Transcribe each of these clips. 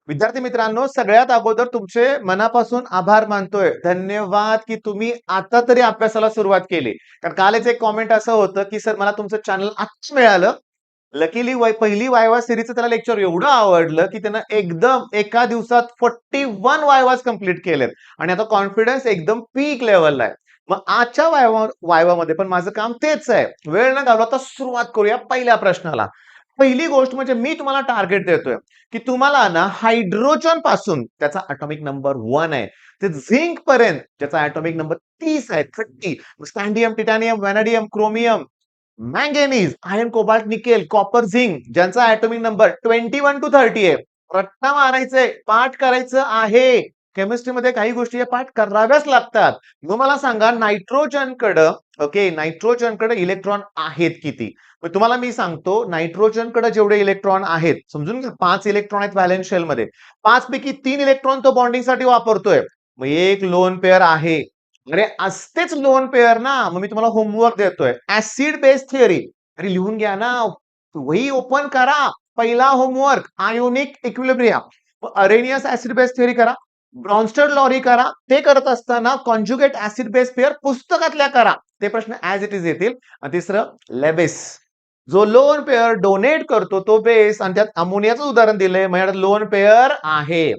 विद्यार्थी मित्रांनो, सगळ्यात अगोदर तुमचे मनापासून आभार मानतोय. धन्यवाद की तुम्ही आता तरी अभ्यासाला सुरुवात केली. कारण कालच एक कॉमेंट असं होतं, की "सर मला तुमचं चॅनल आत्ताच मिळालं." लकीली पहिली वायवा सीरीजचं त्याला लेक्चर एवढं आवडलं, की त्यानं एकदम एका दिवसात 41 वायवाज कंप्लीट केलेत आणि आता कॉन्फिडन्स एकदम पीक लेव्हलला आहे. मग आजच्या वायवामध्ये पण माझं काम तेच आहे. वेळ न घालवता सुरुवात करूया पहिल्या प्रश्नाला. पहिली गोष्ट म्हणजे मी तुम्हाला टार्गेट देतोय, की तुम्हाला ना हायड्रोजन पासून त्याचा ॲटॉमिक नंबर 1 आहे. ते झिंक पर्यंत ज्याचा ॲटॉमिक नंबर 30 आहे, 30. Scandium, titanium, vanadium, chromium, manganese, iron, cobalt, nickel, copper, zinc ज्यांचा ॲटॉमिक नंबर 21 टू 30 आहे. रट्टा मारायचंय, पाठ करायचं आहे. केमिस्ट्रीमध्ये काही गोष्टी या पाठ कराव्याच लागतात. मग मला सांगा नायट्रोजनकडं नायट्रोजनकडे इलेक्ट्रॉन आहेत किती? मग तुम्हाला मी सांगतो नायट्रोजनकडे जेवढे इलेक्ट्रॉन आहेत, समजून घ्या 5 इलेक्ट्रॉन आहेत व्हॅलेन्स शेलमध्ये. 5 पैकी 3 इलेक्ट्रॉन तो बॉन्डिंगसाठी वापरतोय. मग एक लोन पेअर आहे. अरे असतेच लोन पेअर ना. मग मी तुम्हाला होमवर्क देतोय. Acid base theory. अरे लिहून घ्या ना. वही ओपन करा. पहिला homework ionic equilibrium. Arrhenius acid base theory करा. ब्रॉन्स्टर लॉरी करा. ते करत असताना कॉन्जुगेट ऍसिड बेस पेअर पुस्तकातल्या करा. ते प्रश्न ऍज इट इज येतील. आणि तिसरं लेबेस. जो लोन पेअर डोनेट करतो तो बेस आणि त्यात अमोनियाचं उदाहरण दिलंय. माझ्याकडे लोन पेअर आहे.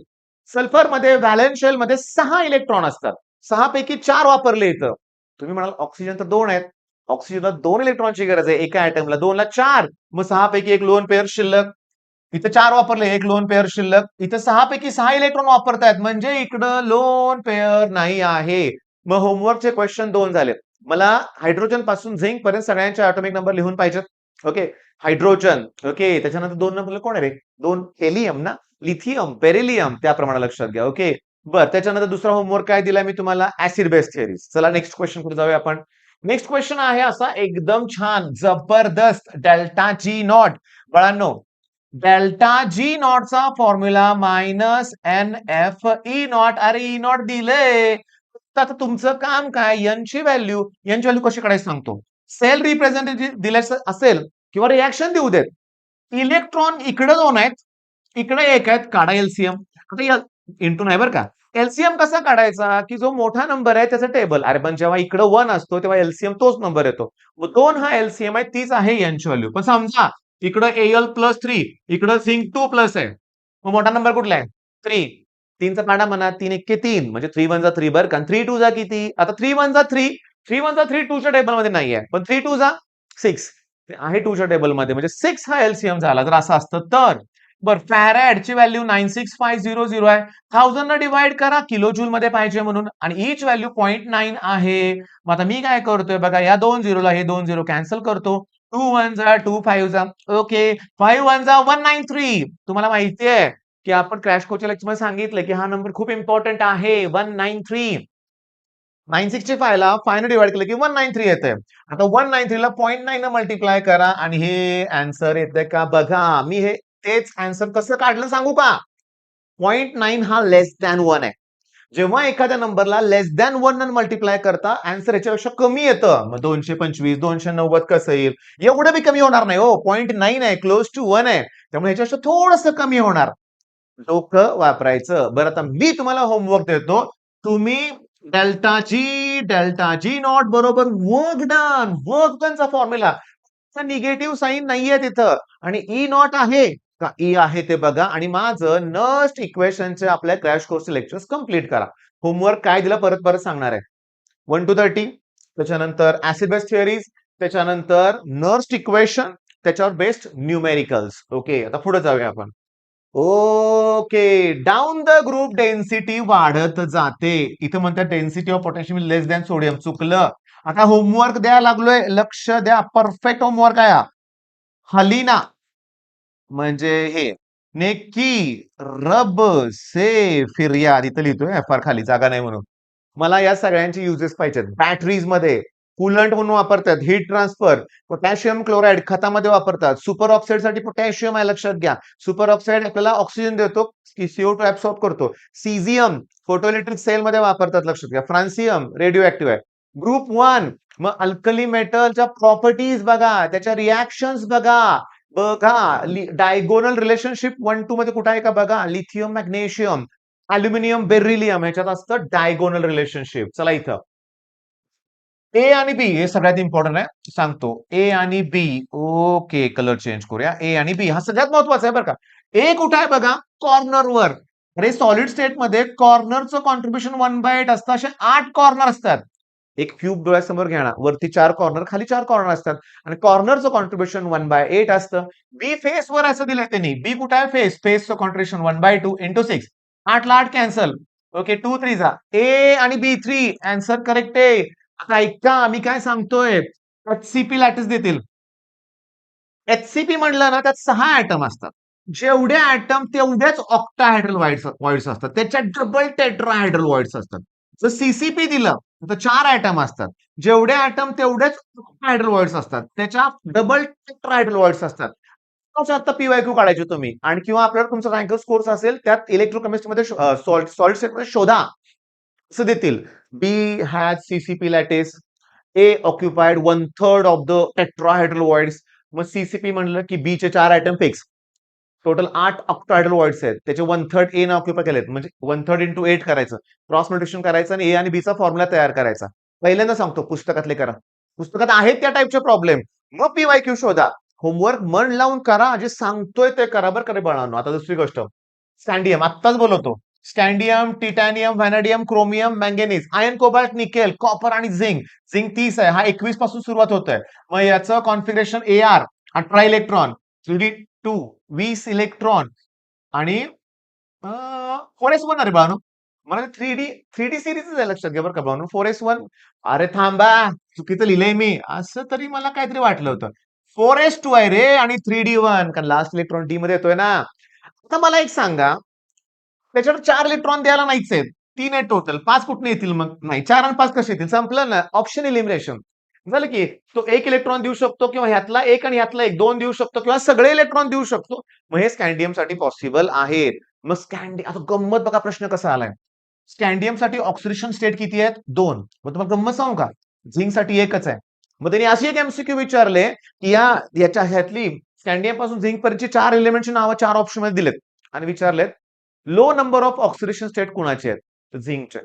सल्फरमध्ये व्हॅलेन्स शेलमध्ये 6 इलेक्ट्रॉन असतात. 6 पैकी 4 वापरले इथं. तुम्ही म्हणाल ऑक्सिजन तर 2 आहेत. ऑक्सिजनला 2 इलेक्ट्रॉनची गरज आहे एका ऍटमला. 2 ला 4. मग 6 पैकी एक लोन पेअर शिल्लक. इथं 4 वापरले, एक लोन पेअर शिल्लक. इथं 6 पैकी 6 इलेक्ट्रॉन वापरतायत म्हणजे इकडं लोन पेअर नाही आहे. मग होमवर्कचे क्वेश्चन 2 झाले. मला हायड्रोजन पासून झिंक पर्यंत सगळ्यांचे ॲटॉमिक नंबर लिहून पाहिजेत. ओके. हायड्रोजन. ओके. त्याच्यानंतर 2 नंबरला कोण आहे रे? 2 हेलियम ना? लिथियम, बेरिलियम त्याप्रमाणे लक्षात घ्या. ओके. बरं त्याच्यानंतर दुसरा होमवर्क काय दिलाय मी तुम्हाला? Acid base theories. चला नेक्स्ट क्वेश्चन पुढे जाऊया आपण. नेक्स्ट क्वेश्चन आहे असा एकदम छान, जबरदस्त. Delta G naught. बाळांनो, डेल्टा जी नॉटचा formula minus n F E naught. अरे ई नॉट दिलंय. तर आता तुमचं काम काय? यांची व्हॅल्यू कशी काढायची सांगतो. सेल रिप्रेझेंटेटिव्ह दिलं असेल किंवा रिॲक्शन देऊ देत. इलेक्ट्रॉन इकडे 2 आहेत, इकडे 1 आहेत. काढा एलसीएम. आता या इंटू नाही बरं का. एलसीएम कसा काढायचा? की जो मोठा नंबर आहे त्याचं टेबल. अरे पण जेव्हा इकडे 1 असतो तेव्हा एलसीएम तोच नंबर येतो. मग 2 हा एलसीएम आहे, तीच आहे यांची व्हॅल्यू. पण समजा इकडं एल प्लस 3, इकडं झिंक 2 प्लस आहे. मग मोठा नंबर कुठला आहे? 3. 3चा काढा म्हणा. 3 1 3 म्हणजे 3 1 जा 3 बरं का. 3 2 जा किती? आता 3 1 जा 3. 3 1 जा 3 2 च्या टेबलमध्ये नाहीये. पण 3 2 जा 6. ते आहे 2 च्या टेबलमध्ये म्हणजे 6 हा एलसीएम झाला जर असं असतं तर. बरं फॅरेडची व्हॅल्यू 96500 आहे. 1000 न डिवाइड करा किलो जूल मध्ये पाहिजे म्हणून आणि ईच व्हॅल्यू 0.9 आहे. मग आता मी काय करतोय बघा या 2 झिरोला हे 2 झिरो कॅन्सल करतो. 2 1 जा 2 5 जा. ओके. 5 1 जा 193. तुम्हाला माहिती आहे की आपण क्रॅश कोर्सच्या लेक्चरमध्ये सांगितलं की हा नंबर खूप इम्पॉर्टंट आहे. 193. 965 ला 5 ने डिवाइड केलं की 193 येतंय. आता 193 ला 0.9 न मल्टिप्लाय करा आणि हे आन्सर येतंय का बघा. मी हे तेच आन्सर कसं काढलं सांगू का? 0.9 हा लेस दॅन 1 आहे. जेव्हा एखाद्या नंबरला लेस दॅन 1 न मल्टिप्लाय करता आन्सर याच्यापेक्षा कमी येतं. मग 225, 290 कसं येईल? एवढं बी कमी होणार नाही हो. 0.9 आहे, क्लोज टू 1 आहे. त्यामुळे ह्याच्यापेक्षा थोडंसं कमी होणार. डोकं वापरायचं. बरं आता मी तुम्हाला होमवर्क देतो. तुम्ही डेल्टा जी नॉट बरोबर वर्क डन. वर्क डनचा फॉर्म्युला. निगेटिव्ह साईन नाहीये तिथं आणि ई नॉट आहे का? ई आहे ते बघा आणि माझं नस्ट इक्वेशनचे आपल्या क्रॅश कोर्सचे लेक्चर्स कंप्लीट करा. होमवर्क काय दिला परत परत सांगणार आहे. 1 टू 30 त्याच्यानंतर ऍसिड बेस थिअरीज त्याच्यानंतर नर्स्ट इक्वेशन त्याच्यावर बेस्ड न्यूमेरिकल्स. ओके आता पुढे जाऊया आपण. Okay. Down the group density वाढत जाते. इथं म्हणतात density of potassium less than sodium. चुकलं. आता होमवर्क द्यायला लागलोय. लक्ष द्या. परफेक्ट होमवर्क आहे. हलिना म्हणजे हे नेकी रब से फिर्याद इथं लिहितोय फार खाली जागा नाही म्हणून. मला या सगळ्यांचे युजेस पाहिजेत. बॅटरीज मध्ये कूलंट म्हणून वापरतात. Heat transfer. पोटॅशियम क्लोराईड खतामध्ये वापरतात. सुपर ऑक्साईड साठी पोटॅशियम आहे लक्षात घ्या. सुपर ऑक्साईड आपल्याला ऑक्सिजन देतो की CO2 ऍब्सॉर्ब करतो. सीझियम फोटोइलेक्ट्रिक सेल मध्ये वापरतात लक्षात घ्या. फ्रान्सियम रेडिओ ऍक्टिव्ह आहे. ग्रुप 1 मग अल्कली मेटलच्या प्रॉपर्टीज बघा, त्याच्या रिॲक्शन्स बघा. बघा डायगोनल रिलेशनशिप 1-2 मध्ये कुठे आहे का बघा, लिथियम मॅग्नेशियम, अल्युमिनियम बेरिलियम ह्याच्यात असतं डायगोनल रिलेशनशिप. चला इथं ए आणि बी हे सगळ्यात इम्पॉर्टंट आहे, सांगतो. ए आणि बी, ओके, कलर चेंज करूया. ए आणि बी हा सगळ्यात महत्वाचा आहे बरं का. ए कुठे आहे बघा, कॉर्नरवर. अरे सॉलिड स्टेट मध्ये कॉर्नरचं कॉन्ट्रीब्युशन 1/8 असतं. असे 8 कॉर्नर असतात. एक क्यूब डोळ्यासमोर घ्या ना, वरती 4 कॉर्नर, खाली 4 कॉर्नर असतात आणि कॉर्नरचं कॉन्ट्रीब्युशन 1/8 असतं. बी फेस वर असं दिलंय त्यांनी. बी कुठे आहे, फेस. फेसचं contribution 1/2 into 6. 8 ला 8 कॅन्सल. ओके, 2 3 जा. ए आणि बी 3 आन्सर करेक्ट आहे. आता ऐका मी काय सांगतोय. एचसीपी लॅटिस देतील. एचसीपी म्हणलं ना त्यात 6 ऍटम असतात. जेवढे ऍटम तेवढेच ऑक्टाहायड्रल वॉइड्स असतात. त्याच्यात डबल टेट्राहायड्रल वॉइड्स असतात. जर सीसीपी दिलं तर 4 ऍटम असतात. जेवढे ऍटम तेवढेच ऑक्टाहायड्रल वॉइड्स असतात. त्याच्या डबल टेट्राहायड्रल वॉइड्स असतात. आता पीवायक्यू काढायचे तुम्ही आणि किंवा आपल्याला तुमचा रँकर्स कोर्स असेल त्यात इलेक्ट्रोकेमिस्ट्रीमध्ये सॉलिड स्टेटमध्ये शोधा. असं देतील. B has CCP lattice. A occupied 1/3 of the tetrahedral voids. मग सीसीपी म्हणलं की बी चे 4 item fix. Total 8 octahedral voids आहेत. त्याचे 1/3 ए ने ऑक्युपाय केलेत. म्हणजे 1/3 इंटू 8 करायचं. क्रॉस मल्टिप्लिकेशन करायचं आणि ए आणि बी चा फॉर्म्युला तयार करायचा. पहिल्यांदा सांगतो पुस्तकातले करा. पुस्तकात आहेत त्या टाईपचे प्रॉब्लेम. मग पीवायक्यू शोधा. होमवर्क मन लावून करा. जे सांगतोय ते करा बरं का रे बाळांनो. आता दुसरी गोष्ट. स्कॅन्डियम आत्ताच बोलवतो. Scandium, titanium, vanadium, chromium, manganese, iron, cobalt, nickel, copper आणि झिंक. झिंक 30 आहे. हा 21 पासून सुरुवात होत आहे. मग याचं configuration AR 18 electron, 3D2 20 electron आणि 4s1 अरे बाळांनो. मला 3D सिरीज आहे लक्षात घ्या बरं का बाळांनो. 4s1 अरे थांबा चुकीचं लिहिलंय मी. असं तरी मला काहीतरी वाटलं होतं. 4s2 आहे रे आणि 3D1 कारण लास्ट इलेक्ट्रॉन डी मध्ये येतोय ना. आता मला एक सांगा त्याच्यावर 4 इलेक्ट्रॉन द्यायला नाहीच आहेत. 3 आहेत टोटल. 5 कुठून येतील मग? नाही 4 आणि 5 कसे येतील? संपलं ना. Option elimination. झालं की तो 1 इलेक्ट्रॉन देऊ शकतो किंवा ह्यातला 1 आणि ह्यातला 1 2 देऊ शकतो किंवा सगळे इलेक्ट्रॉन देऊ शकतो. मग हे स्कॅन्डियमसाठी पॉसिबल आहेत. मग आता गंमत बघा प्रश्न कसा आलाय. स्कॅन्डियमसाठी ऑक्सिडेशन स्टेट किती आहेत? 2. मग तुम्हाला गंमत सांगू का? झिंकसाठी एकच आहे. मग त्यांनी अशी एक एमसीक्यू विचारले की याच्या ह्यातली स्कॅन्डियम पासून झिंक पर्यंतची 4 एलिमेंटची नावं 4 ऑप्शन मध्ये दिलेत आणि विचारलेत low number of oxidation state कुणाचे आहेत? तर झिंकचे.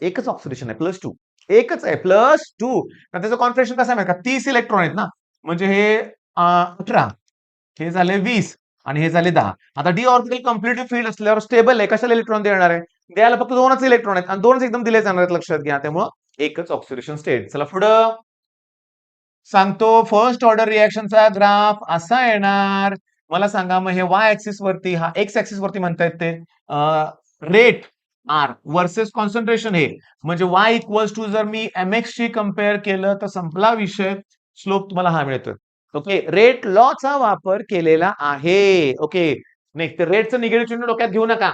एकच ऑक्सिडेशन आहे +2. एकच आहे +2. त्याचं कॉन्फिगरेशन कसं आहे माहिती का? 30 इलेक्ट्रॉन आहेत ना. म्हणजे हे 18 हे झाले 20 आणि हे झाले 10. आता डी ऑर्बिटल कम्प्लिटली फील्ड असल्यावर स्टेबल आहे. कशाला इलेक्ट्रॉन देणार आहे? द्यायला फक्त 2च इलेक्ट्रॉन आहेत आणि 2च एकदम दिले जाणार आहेत लक्षात घ्या. त्यामुळं एकच ऑक्सिडेशन स्टेट. चला पुढं सांगतो फर्स्ट ऑर्डर रिएक्शनचा ग्राफ असा येणार. मला सांगा मग हे वाय ऍक्सिस वरती हा एक्स ऍक्सिस वरती म्हणतायत ते रेट आर वर्सेस कॉन्सन्ट्रेशन हे म्हणजे वाय इक्वल्स टू जर मी एमएक्स शी कम्पेअर केलं तर संपला विषय. स्लोप तुम्हाला हा मिळतोय. ओके रेट लॉ चा वापर केलेला आहे. ओके नेक्स्ट रेटचं निगेटिव्ह चिन्ह डोक्यात घेऊ नका.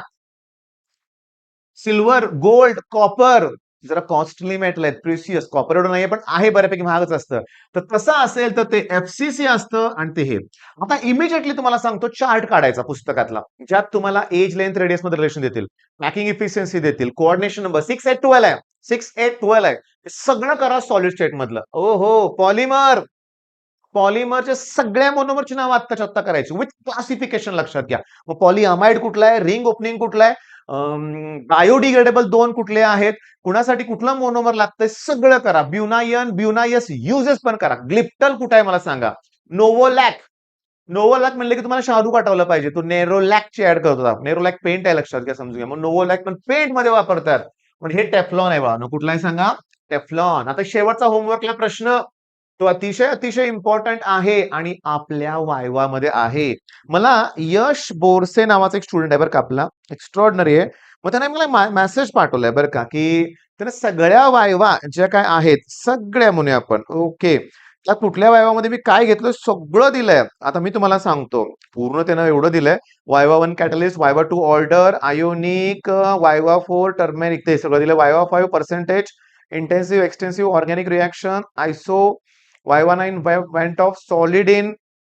सिल्वर गोल्ड कॉपर जरा कॉस्टली मेटल आहेत प्रिसियस. कॉपर एवढं नाहीये पण आहे बऱ्यापैकी महागच असतं. तर तसं असेल तर ते FCC असतं आणि ते हे. आता इमिजिएटली तुम्हाला सांगतो चार्ट काढायचा पुस्तकातला ज्यात तुम्हाला एज लेंथ रेडियस मध्ये रिलेशन देतील, पॅकिंग इफिशियन्सी देतील, कोऑर्डिनेशन नंबर 6 8 12 आहे. 6 8 12 आहे. हे सगळं करा सॉलिड स्टेट मधलं. ओ हो पॉलिमर. पॉलिमरच्या सगळ्या मोनोमरची नावं आत्ताच्या आत्ता करायची विथ क्लासिफिकेशन लक्षात घ्या. मग पॉलिअमाइड कुठला आहे, रिंग ओपनिंग कुठला आहे, बायोडिग्रेडेबल 2 कुठले आहेत, कुणासाठी कुठलं मोनोमर लागतंय सगळं करा. ब्युनायन ब्युनायस युजेस पण करा. ग्लिप्टल कुठं आहे मला सांगा. नोवोलॅक. नोवोलॅक म्हणले की तुम्हाला शाहरुख आठवलं पाहिजे. तो नेरोलॅकची ऍड करत होता. नेरोलॅक पेंट आहे लक्षात घ्या समजून घ्या. मग नोवोलॅक पण पेंट मध्ये वापरतात. पण हे टेफ्लॉन आहे बघा. कुठला आहे सांगा? टेफ्लॉन. आता शेवटचा होमवर्कला प्रश्न तो अतिशय अतिशय इम्पॉर्टंट आहे आणि आपल्या वायवा मध्ये आहे. मला यश बोरसे नावाचा एक स्टुडंट आहे बरं का आपला एक्स्ट्रॉर्डनरी आहे. मग त्याने मला मेसेज पाठवलाय बरं का की त्याने सगळ्या वायवा ज्या काय आहेत सगळ्या म्हणूया आपण ओके त्या कुठल्या वायवामध्ये मी काय घेतलं सगळं दिलंय. आता मी तुम्हाला सांगतो पूर्ण त्यानं एवढं दिलंय. Viva 1 catalyst, viva 2 order, ionic, viva 4 turmeric ते सगळं दिलं. Viva 5 percentage, intensive extensive organic reaction, iso, viva 9 vent of solid in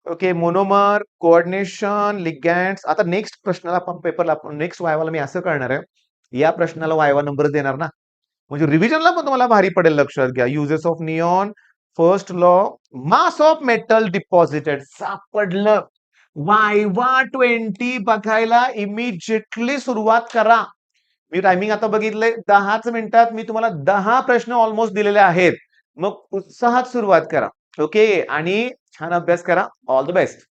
okay monomer, coordination, ligands. आता नेक्स्ट प्रश्नाला आपण पेपरला नेक्स्ट वायवाला मी असं करणार आहे. या प्रश्नाला वायवा नंबर देणार ना म्हणजे रिव्हिजनला पण तुम्हाला भारी पडेल लक्षात घ्या. Uses of neon first law, mass of metal deposited सापडलं. वायवा 20 बघायला इमिजिएटली सुरुवात करा. मी टायमिंग आता बघितलंय 10च मिनिटात मी तुम्हाला 10 प्रश्न ऑलमोस्ट दिलेले आहेत. मग उत्साहात सुरुवात करा. ओके आणि छान अभ्यास करा. All the best.